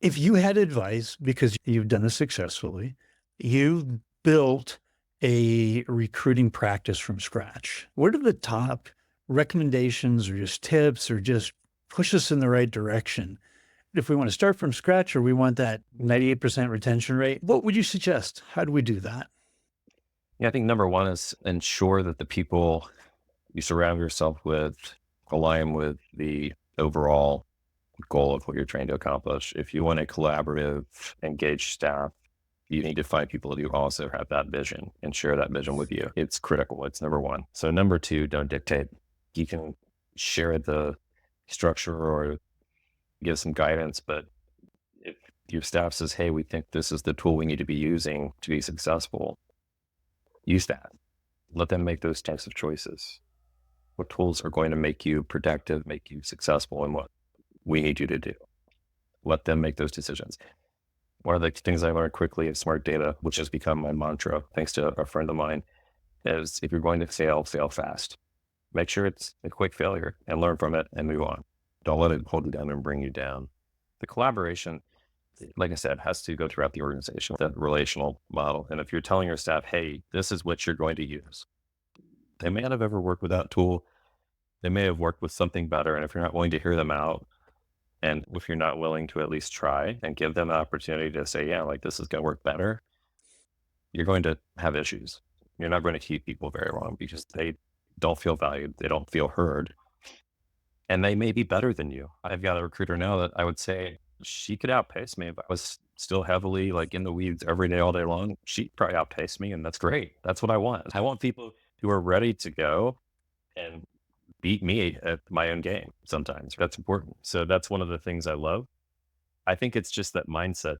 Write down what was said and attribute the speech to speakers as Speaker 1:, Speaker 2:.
Speaker 1: If you had advice, because you've done this successfully, you built a recruiting practice from scratch. What are the top recommendations or just tips or just push us in the right direction? If we want to start from scratch or we want that 98% retention rate, what would you suggest? How do we do that?
Speaker 2: Yeah, I think number one is ensure that the people you surround yourself with align with the overall goal of what you're trying to accomplish. If you want a collaborative, engaged staff, you need to find people who also have that vision and share that vision with you. It's critical. It's number one. So number two, don't dictate. You can share the structure or give some guidance, but if your staff says, hey, we think this is the tool we need to be using to be successful, use that. Let them make those types of choices. What tools are going to make you productive, make you successful, and what we need you to do. Let them make those decisions. One of the things I learned quickly in smart data, which has become my mantra, thanks to a friend of mine, is if you're going to fail, fail fast. Make sure it's a quick failure and learn from it and move on. Don't let it hold you down and bring you down. The collaboration, like I said, has to go throughout the organization, that relational model. And if you're telling your staff, hey, this is what you're going to use, they may not have ever worked with that tool. They may have worked with something better. And if you're not willing to hear them out, and if you're not willing to at least try and give them an opportunity to say, yeah, like this is going to work better, you're going to have issues. You're not going to keep people very long because they don't feel valued. They don't feel heard. And they may be better than you. I've got a recruiter now that I would say she could outpace me if I was still heavily like in the weeds every day, all day long. She'd probably outpace me. And that's great. That's what I want. I want people who are ready to go and beat me at my own game sometimes. That's important. So that's one of the things I love. I think it's just that mindset